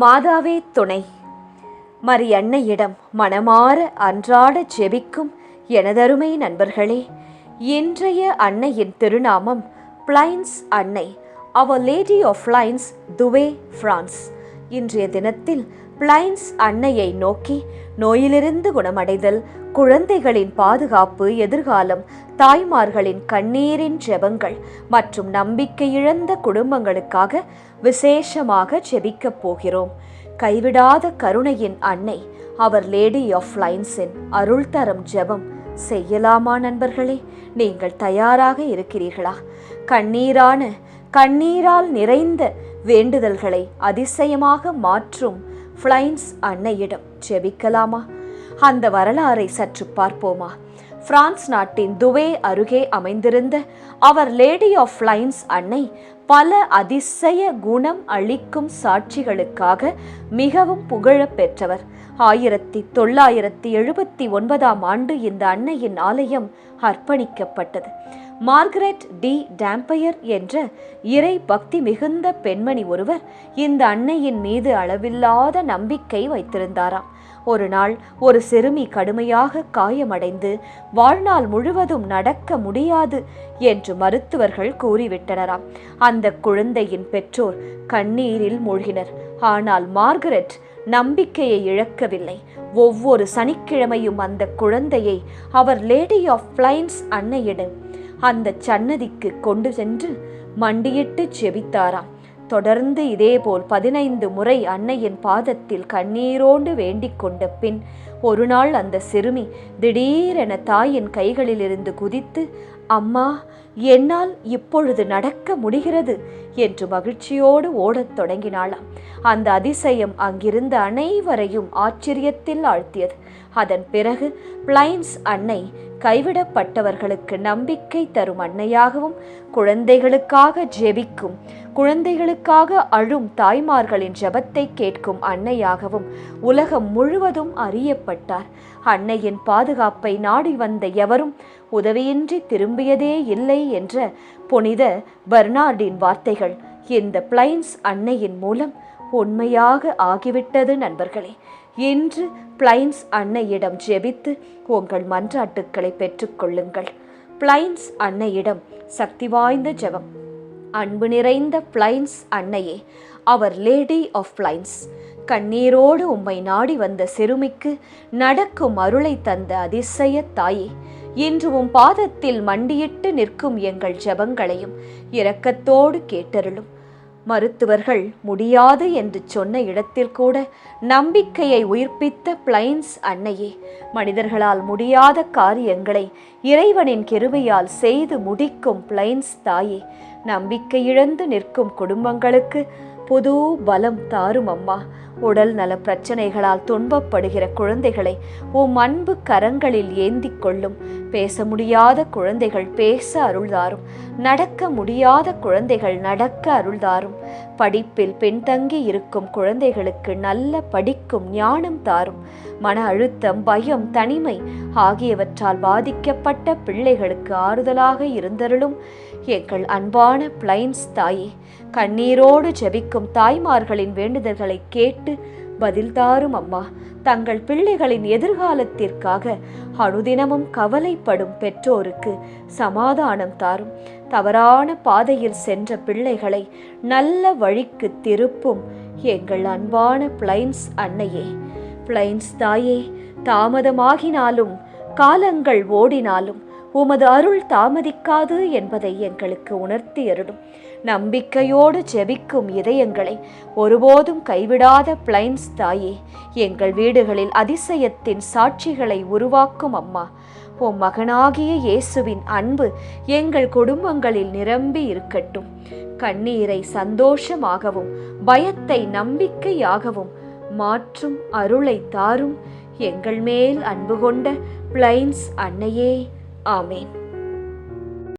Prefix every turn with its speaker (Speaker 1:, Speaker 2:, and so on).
Speaker 1: மாதாவே துணை. மரியன்னையிடம் மனமாற அன்றாட ஜெபிக்கும் எனதருமை நண்பர்களே, இன்றைய அன்னையின் திருநாமம் பிளைன்ஸ் அன்னை, அவர் lady of lines, Dube, France. இன்றைய தினத்தில் பிளைன்ஸ் அன்னையை நோக்கி நோயிலிருந்து குணமடைதல், குழந்தைகளின் பாதுகாப்பு, எதிர்காலம், தாய்மார்களின் கண்ணீரின் ஜெபங்கள் மற்றும் நம்பிக்கை இழந்த குடும்பங்களுக்காக விசேஷமாக ஜெபிக்கப் போகிறோம். கைவிடாத கருணையின் அன்னை, அவர் லேடி ஆஃப் லைன்ஸின் அருள் தரும் ஜெபம் செய்யலாமா நண்பர்களே? நீங்கள் தயாராக இருக்கிறீர்களா? கண்ணீரால் நிறைந்த வேண்டுதல்களை அதிசயமாக மாற்றும் பிளைன்ஸ் அன்னையிடம் ஜெபிக்கலாமா? அந்த வரலாறை சற்று பார்ப்போமா? பிரான்ஸ் நாட்டின் துவே அருகே அமைந்திருந்த அவர் லேடி ஆஃப் லைன்ஸ் அன்னை பல அதிசய குணம் அளிக்கும் சாட்சிகளுக்காக மிகவும் புகழ பெற்றவர். 1979 இந்த அன்னையின் ஆலயம் அர்ப்பணிக்கப்பட்டது. மார்கரெட் டி டாம்பயர் என்ற இறை பக்தி மிகுந்த பெண்மணி ஒருவர் இந்த அன்னையின் மீது அளவில்லாத நம்பிக்கை வைத்திருந்தாராம். ஒரு நாள் ஒரு சிறுமி கடுமையாக காயமடைந்து வாழ்நாள் முழுவதும் நடக்க முடியாது என்று மருத்துவர்கள் கூறிவிட்டனராம். அந்த குழந்தையின் பெற்றோர் கண்ணீரில் மூழ்கினர். ஆனால் மார்கரெட் நம்பிக்கையை இழக்கவில்லை. ஒவ்வொரு சனிக்கிழமையும் அந்த குழந்தையை அவர் லேடி ஆஃப் லைன்ஸ் அன்னையிடம் அந்த சன்னதிக்கு கொண்டு சென்று மண்டியிட்டு ஜெபித்தாராம். தொடர்ந்து இதேபோல் 15 முறை அன்னையின் பாதத்தில் கண்ணீரோடு வேண்டிக் கொண்ட பின் ஒரு நாள் அந்த சிறுமி திடீரென தாயின் கைகளிலிருந்து குதித்து, அம்மா, என்னால் இப்பொழுது நடக்க முடிகிறது என்று மகிழ்ச்சியோடு ஓடத் தொடங்கினாளாம். அந்த அதிசயம் அங்கிருந்த அனைவரையும் ஆச்சரியத்தில் ஆழ்த்தியது. அதன் பிறகு பிளைன்ஸ் அன்னை கைவிடப்பட்டவர்களுக்கு நம்பிக்கை தரும் அன்னையாகவும், குழந்தைகளுக்காக ஜெபிக்கும், குழந்தைகளுக்காக அழும் தாய்மார்களின் ஜெபத்தை கேட்கும் அன்னையாகவும் உலகம் முழுவதும் அறியப்பட்டார். அன்னையின் பாதுகாப்பை நாடி வந்த எவரும் உதவியின்றி திரும்பியதே இல்லை என்ற புனித பெர்னார்டின் வார்த்தைகள் இந்த பிளைன்ஸ் அன்னையின் மூலம் உண்மையாக ஆகிவிட்டது நண்பர்களே. இன்று பிளைன்ஸ் அன்னையிடம் ஜெபித்து உங்கள் மன்றாட்டுக்களை பெற்றுக்கொள்ளுங்கள். பிளைன்ஸ் அன்னையிடம் சக்தி வாய்ந்த ஜெபம். அன்பு நிறைந்த பிளைன்ஸ் அன்னையே, அவர் லேடி ஆஃப் லைன்ஸ், கண்ணீரோடு உம்மை நாடி வந்த சிறுமிக்கு நடக்கும் அருளை தந்த அதிசய தாயே, இன்று உம் பாதத்தில் மண்டியிட்டு நிற்கும் எங்கள் ஜெபங்களையும் இரக்கத்தோடு கேட்டருளும். மருத்துவர்கள் முடியாது என்று சொன்ன இடத்தில் கூட நம்பிக்கையை உயிர்ப்பித்த பிளைன்ஸ் அன்னையே, மனிதர்களால் முடியாத காரியங்களை இறைவனின் கிருபையால் செய்து முடிக்கும் பிளைன்ஸ் தாயே, நம்பிக்கை இழந்து நிற்கும் குடும்பங்களுக்கு புது பலம் தாரும் அம்மா. உடல் நல பிரச்சனைகளால் துன்பப்படுகிற குழந்தைகளை உம் அன்பு கரங்களில் ஏந்தி கொள்ளும். பேச முடியாத குழந்தைகள் பேச அருள்தாரும். நடக்க முடியாத குழந்தைகள் நடக்க அருள்தாரும். படிப்பில் பின்தங்கி இருக்கும் குழந்தைகளுக்கு நல்ல படிக்கும் ஞானம் தாரும். மன அழுத்தம், பயம், தனிமை ஆகியவற்றால் பாதிக்கப்பட்ட பிள்ளைகளுக்கு ஆறுதலாக இருந்தருளும் எங்கள் அன்பான பிளைன்ஸ் தாயே. கண்ணீரோடு ஜெபிக்கும் தாய்மார்களின் வேண்டுதல்களை கேட்டு பதில் தாரும் அம்மா. தங்கள் பிள்ளைகளின் எதிர்காலத்திற்காக அனுதினமும் கவலைப்படும் பெற்றோருக்கு சமாதானம் தாரும். தவறான பாதையில் சென்ற பிள்ளைகளை நல்ல வழிக்கு திருப்பும் எங்கள் அன்பான பிளைன்ஸ் அன்னையே. பிளைன்ஸ் தாயே, தாமதமாகினாலும் காலங்கள் ஓடினாலும் உமது அருள் தாமதிக்காது என்பதை எங்களுக்கு உணர்த்தி அருளும். நம்பிக்கையோடு ஜெபிக்கும் இதயங்களை ஒருபோதும் கைவிடாத பிளைன்ஸ் தாயே, எங்கள் வீடுகளில் அதிசயத்தின் சாட்சிகளை உருவாக்கும் அம்மா. உம் மகனாகிய இயேசுவின் அன்பு எங்கள் குடும்பங்களில் நிரம்பி இருக்கட்டும். கண்ணீரை சந்தோஷமாகவும் பயத்தை நம்பிக்கையாகவும் மாற்றும் அருளை தாரும் எங்கள் மேல் அன்பு கொண்ட பிளைன்ஸ் அன்னையே. ஆமேன்.